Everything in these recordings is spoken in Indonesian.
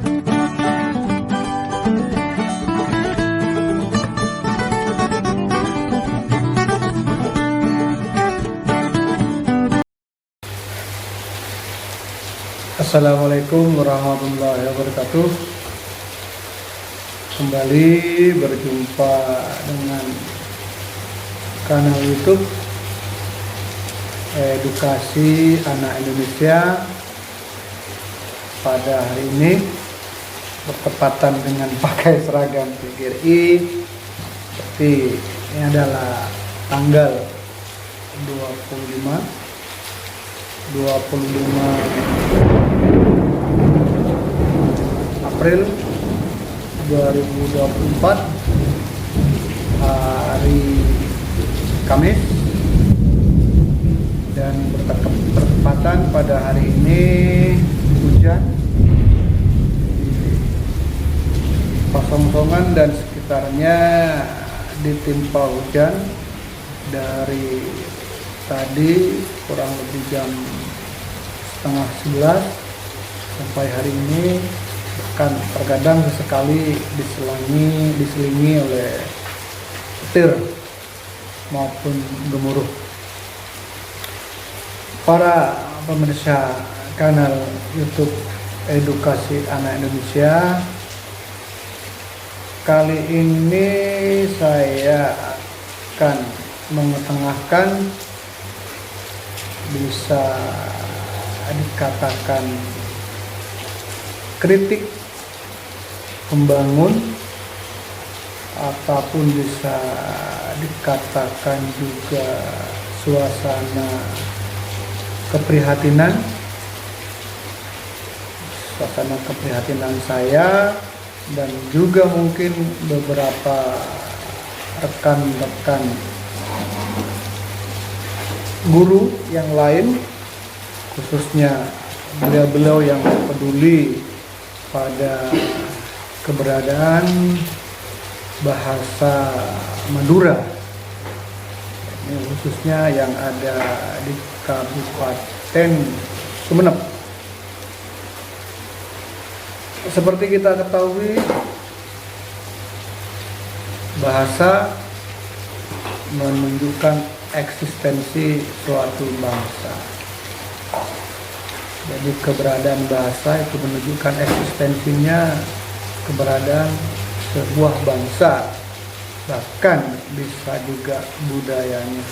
Assalamualaikum warahmatullahi wabarakatuh. Kembali berjumpa dengan kanal YouTube Edukasi Anak Indonesia. Pada hari ini bertepatan dengan pakai seragam PGRI, seperti ini adalah tanggal 25 April 2024, hari Kamis, dan bertepatan pada hari ini hujan di Pasongsongan dan sekitarnya ditimpa hujan dari tadi kurang lebih jam setengah 11 sampai hari ini, bahkan terkadang sesekali diselingi oleh petir maupun gemuruh. Para pemirsa kanal YouTube Edukasi Anak Indonesia, kali ini saya akan mengetengahkan, bisa dikatakan kritik membangun, ataupun bisa dikatakan juga suasana keprihatinan saya, dan juga mungkin beberapa rekan-rekan guru yang lain, khususnya beliau-beliau yang peduli pada keberadaan bahasa Madura, ini khususnya yang ada di Kabupaten Sumeneb. Seperti kita ketahui, bahasa menunjukkan eksistensi suatu bangsa. Jadi keberadaan bahasa itu menunjukkan eksistensinya keberadaan sebuah bangsa, bahkan bisa juga budayanya.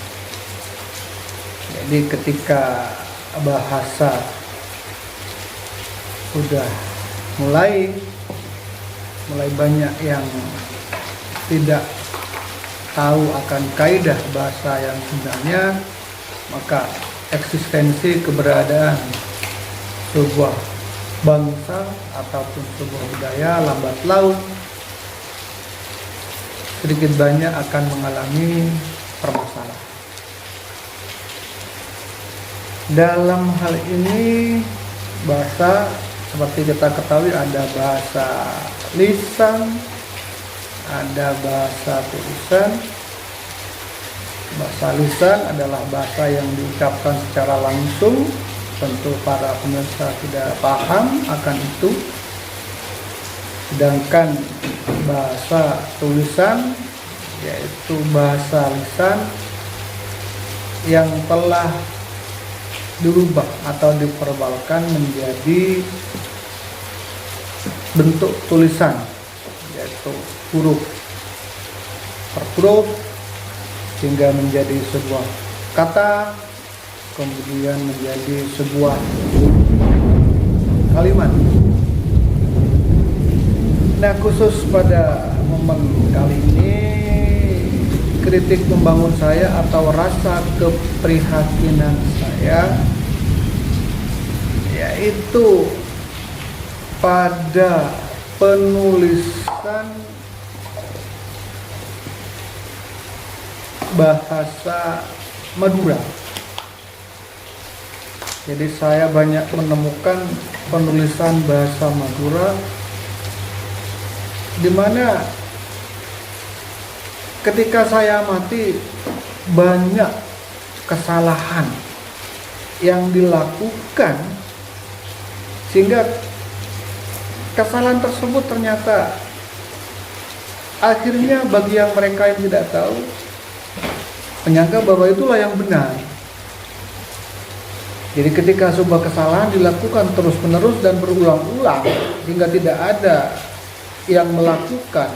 Jadi ketika bahasa sudah mulai banyak yang tidak tahu akan kaidah bahasa yang sebenarnya, maka eksistensi keberadaan sebuah bangsa ataupun sebuah budaya lambat laun sedikit banyak akan mengalami permasalahan. Dalam hal ini, bahasa seperti kita ketahui ada bahasa lisan, ada bahasa tulisan. Bahasa lisan adalah bahasa yang diucapkan secara langsung, tentu para pemirsa tidak paham akan itu. Sedangkan bahasa tulisan, yaitu bahasa lisan yang telah dirubah atau diperbalkan menjadi bentuk tulisan, yaitu huruf per huruf, sehingga menjadi sebuah kata, kemudian menjadi sebuah kalimat. Nah, khusus pada momen kali ini, kritik membangun saya atau rasa keprihatinan saya yaitu pada penulisan bahasa Madura. Jadi saya banyak menemukan penulisan bahasa Madura di mana ketika saya amati banyak kesalahan yang dilakukan, sehingga kesalahan tersebut ternyata akhirnya bagi yang mereka yang tidak tahu menyangka bahwa itulah yang benar. Jadi ketika sebuah kesalahan dilakukan terus-menerus dan berulang-ulang hingga tidak ada yang melakukan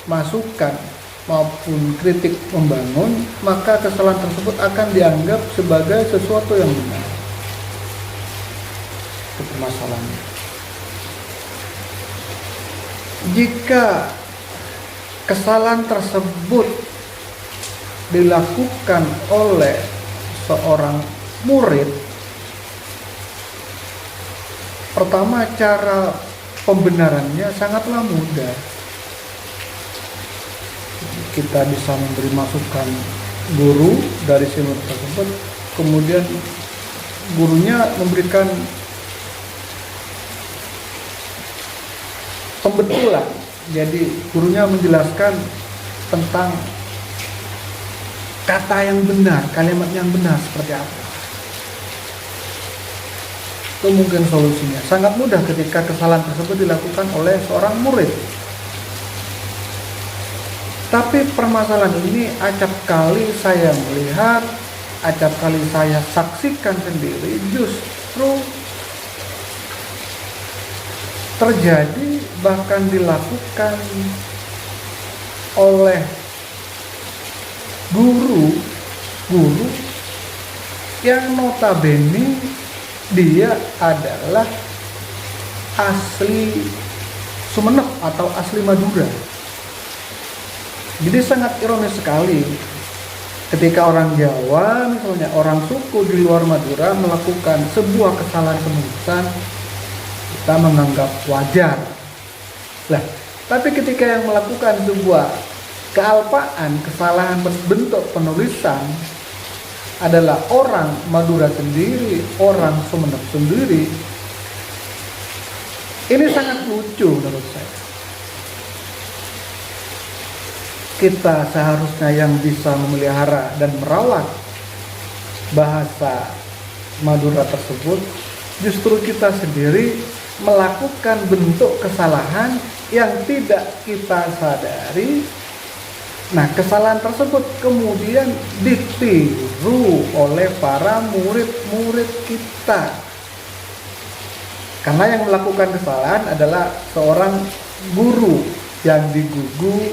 masukan maupun kritik membangun, maka kesalahan tersebut akan dianggap sebagai sesuatu yang benar. Itu permasalahannya. Jika kesalahan tersebut dilakukan oleh seorang murid, pertama cara pembenarannya sangatlah mudah. Kita bisa memberi masukan guru dari si murid tersebut, kemudian gurunya memberikan pembetulan. Jadi gurunya menjelaskan tentang kata yang benar, kalimat yang benar seperti apa. Itu mungkin solusinya. Sangat mudah ketika kesalahan tersebut dilakukan oleh seorang murid. Tapi permasalahan ini acap kali saya melihat, acap kali saya saksikan sendiri, justru terjadi bahkan dilakukan oleh guru yang notabene dia adalah asli Sumeneb atau asli Madura. Jadi sangat ironis sekali ketika orang Jawa, misalnya orang suku di luar Madura melakukan sebuah kesalahan penulisan, kita menganggap wajar. Lah, tapi ketika yang melakukan sebuah kealpaan, kesalahan bentuk penulisan adalah orang Madura sendiri, orang Sumeneb sendiri, ini sangat lucu menurut saya. Kita seharusnya yang bisa memelihara dan merawat bahasa Madura tersebut, justru kita sendiri melakukan bentuk kesalahan yang tidak kita sadari. Nah, kesalahan tersebut kemudian ditiru oleh para murid-murid kita. Karena yang melakukan kesalahan adalah seorang guru yang digugu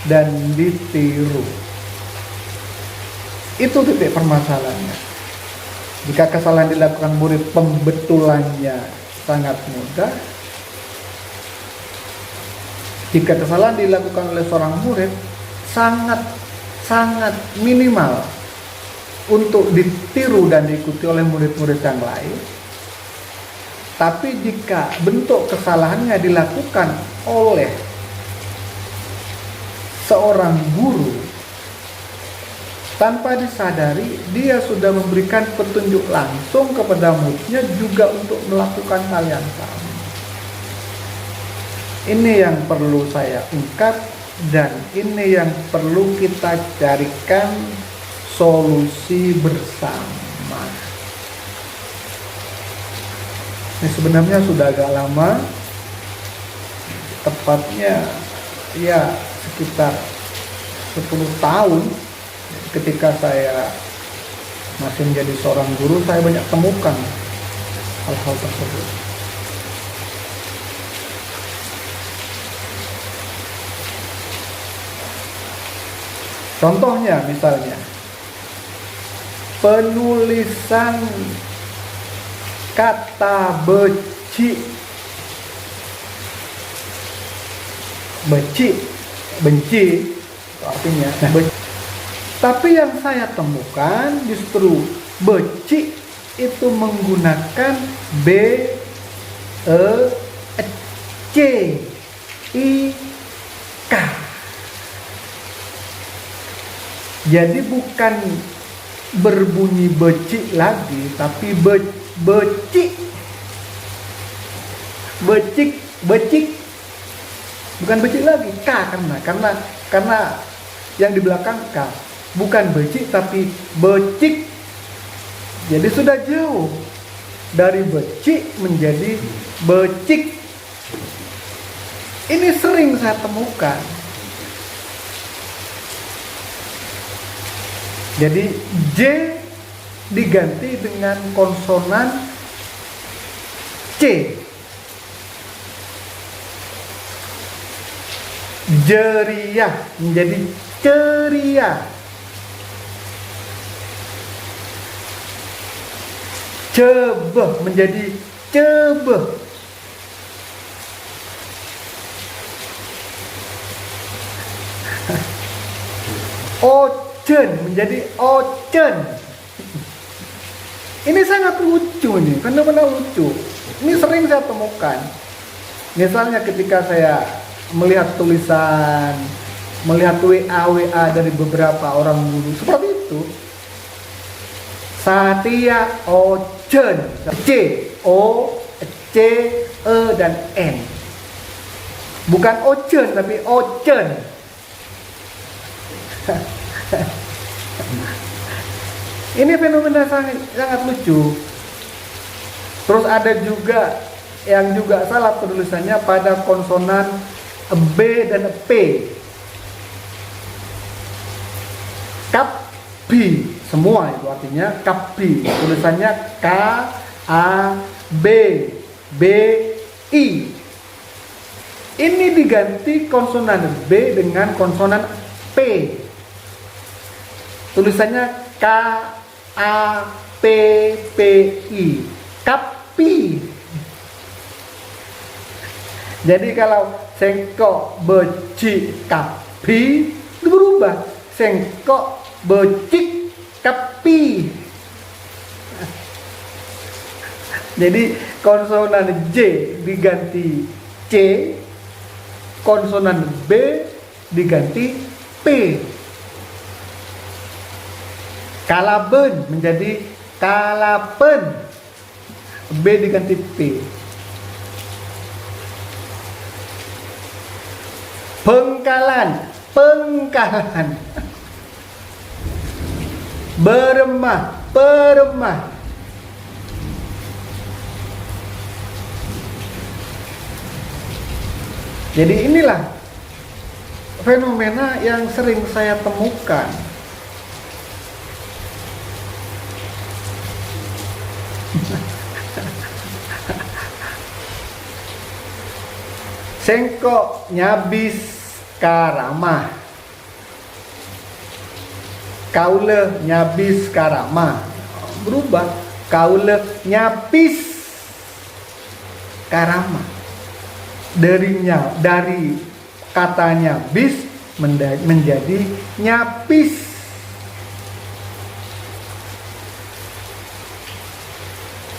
dan ditiru. Itu titik permasalahannya. Jika kesalahan dilakukan murid, pembetulannya sangat mudah. Jika kesalahan dilakukan oleh seorang murid, sangat minimal untuk ditiru dan diikuti oleh murid-murid yang lain. Tapi jika bentuk kesalahannya dilakukan oleh seorang guru, tanpa disadari dia sudah memberikan petunjuk langsung kepada muridnya juga untuk melakukan hal yang sama. Ini yang perlu saya ungkap dan ini yang perlu kita carikan solusi bersama. Ini sebenarnya sudah agak lama, tepatnya ya sekitar 10 tahun ketika saya masih menjadi seorang guru, saya banyak temukan hal-hal tersebut. Contohnya misalnya penulisan kata benci, artinya benci. Tapi yang saya temukan justru benci itu menggunakan B E C I K. Jadi bukan berbunyi becik lagi, tapi becik. Bukan becik lagi, K karena yang di belakang K. Bukan becik tapi becik. Jadi sudah jauh dari becik menjadi becik. Ini sering saya temukan. Jadi J diganti dengan konsonan C. Jeria menjadi ceria. Cebeh menjadi cebeh. Ocen menjadi ocen. Ini sangat lucu nih, fenomena lucu. Ini sering saya temukan. Misalnya ketika saya melihat tulisan, melihat WA dari beberapa orang guru seperti itu. Satya Ocen, C O C E dan N. Bukan Ocen tapi Ocen. Ini fenomena sangat lucu. Terus ada juga yang juga salah penulisannya pada konsonan B dan P. Kapi semua itu artinya kapi. Tulisannya K A B B I. Ini diganti konsonan B dengan konsonan P. Tulisannya K A P P I. Kapi. Jadi kalau sengkok beci kapi itu berubah sengkok becik kapi. Jadi konsonan J diganti C, konsonan B diganti P. Kalaben menjadi kalapen, B diganti P. Pengkalan, pengkalan. Beremah, peremah. Jadi inilah fenomena yang sering saya temukan. Sengkok nyabis karamah. Kaule nyabis karamah. Berubah. Kaule nyapis karamah. Dari katanya bis menjadi nyapis.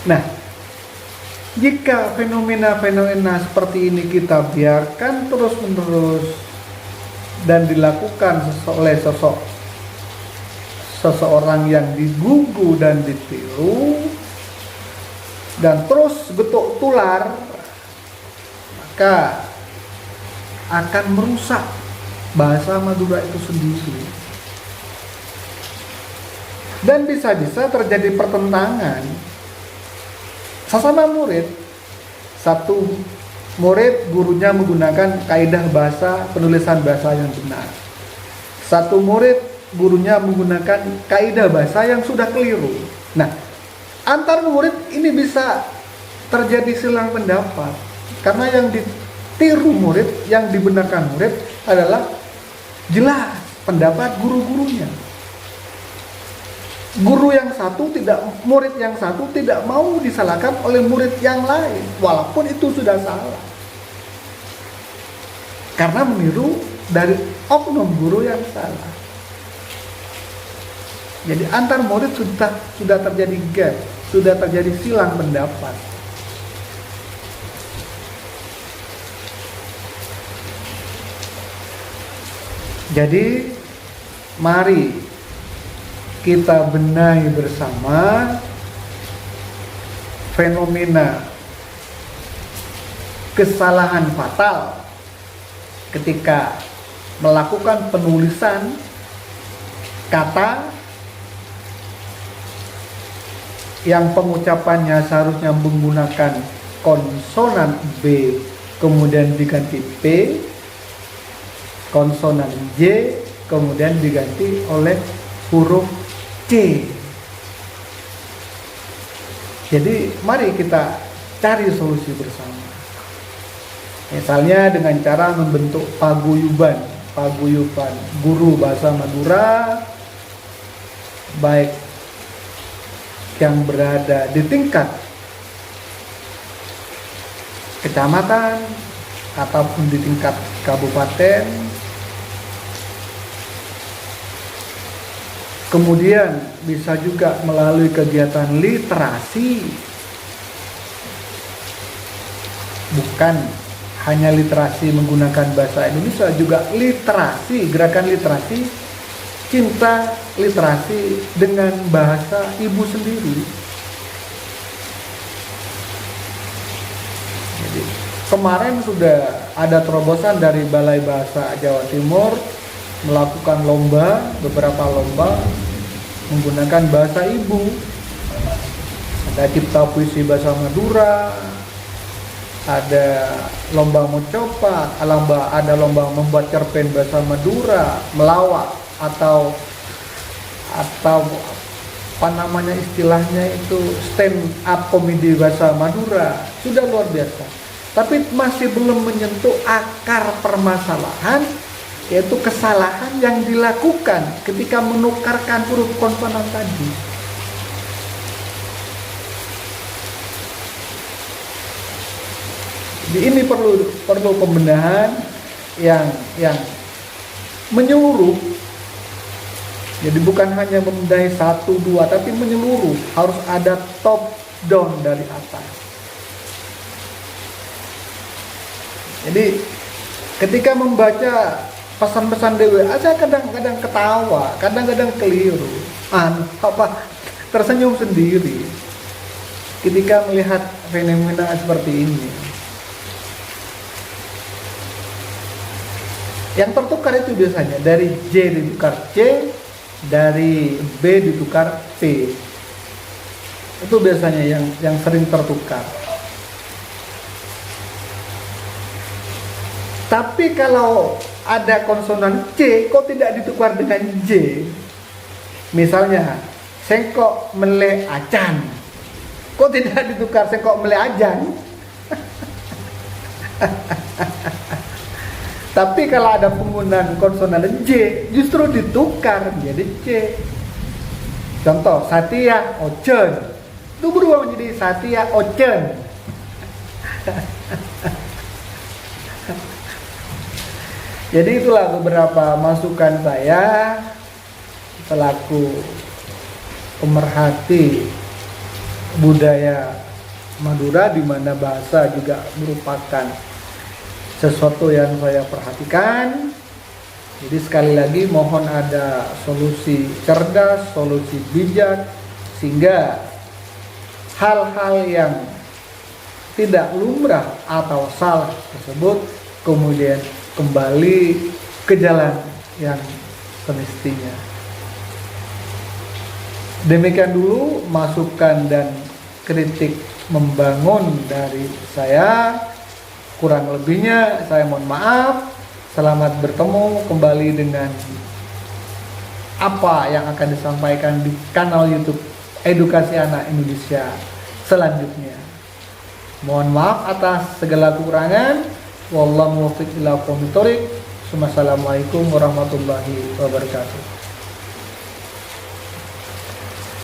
Nah, jika fenomena-fenomena seperti ini kita biarkan terus-menerus dan dilakukan oleh seseorang yang digugu dan ditiru dan terus getuk tular, maka akan merusak bahasa Madura itu sendiri. Dan bisa-bisa terjadi pertentangan sesama murid. Satu murid gurunya menggunakan kaidah bahasa penulisan bahasa yang benar. Satu murid gurunya menggunakan kaidah bahasa yang sudah keliru. Nah, antar murid ini bisa terjadi silang pendapat karena yang ditiru murid, yang dibenarkan murid adalah jelas pendapat guru-gurunya. Murid yang satu tidak mau disalahkan oleh murid yang lain, walaupun itu sudah salah. Karena meniru dari oknum guru yang salah. Jadi antar murid sudah terjadi gap, sudah terjadi silang pendapat. Jadi mari kita benahi bersama fenomena kesalahan fatal ketika melakukan penulisan kata yang pengucapannya seharusnya menggunakan konsonan B kemudian diganti P, konsonan J, kemudian diganti oleh huruf C. Jadi mari kita cari solusi bersama. Misalnya dengan cara membentuk paguyuban guru bahasa Madura, baik yang berada di tingkat kecamatan ataupun di tingkat kabupaten. Kemudian bisa juga melalui kegiatan literasi, bukan hanya literasi menggunakan bahasa Indonesia, juga literasi, gerakan literasi, cinta literasi dengan bahasa ibu sendiri. Jadi, kemarin sudah ada terobosan dari Balai Bahasa Jawa Timur melakukan beberapa lomba menggunakan bahasa ibu. Ada cipta puisi bahasa Madura, ada lomba mencopat, ada lomba membuat cerpen bahasa Madura, melawak atau apa namanya istilahnya itu stand up komedi bahasa Madura. Sudah luar biasa. Tapi masih belum menyentuh akar permasalahan, yaitu kesalahan yang dilakukan ketika menukarkan huruf konsonan tadi. Jadi ini perlu pembenahan yang menyeluruh. Jadi bukan hanya membenahi 1, 2, tapi menyeluruh. Harus ada top down dari atas. Jadi ketika membaca pesan-pesan DWA, saya kadang-kadang ketawa, kadang-kadang keliru, tersenyum sendiri ketika melihat fenomena seperti ini. Yang tertukar itu biasanya dari J ditukar C, dari B ditukar P. Itu biasanya yang sering tertukar. Tapi kalau ada konsonan C, kok tidak ditukar dengan J? Misalnya, sengkok mele acan, kok tidak ditukar sengkok mele ajan? Tapi kalau ada penggunaan konsonan J, justru ditukar menjadi C. Contoh, Satya Ocen, itu berubah menjadi Satya Ocen. Jadi itulah beberapa masukan saya selaku pemerhati budaya Madura, di mana bahasa juga merupakan sesuatu yang saya perhatikan. Jadi sekali lagi mohon ada solusi cerdas, solusi bijak, sehingga hal-hal yang tidak lumrah atau salah tersebut kemudian kembali ke jalan yang semestinya. Demikian dulu masukan dan kritik membangun dari saya. Kurang lebihnya saya mohon maaf. Selamat bertemu kembali dengan apa yang akan disampaikan di kanal YouTube Edukasi Anak Indonesia selanjutnya. Mohon maaf atas segala kekurangan. Wallahu muwaffiq ila aqwamit thoriq. Wassalamualaikum warahmatullahi wabarakatuh.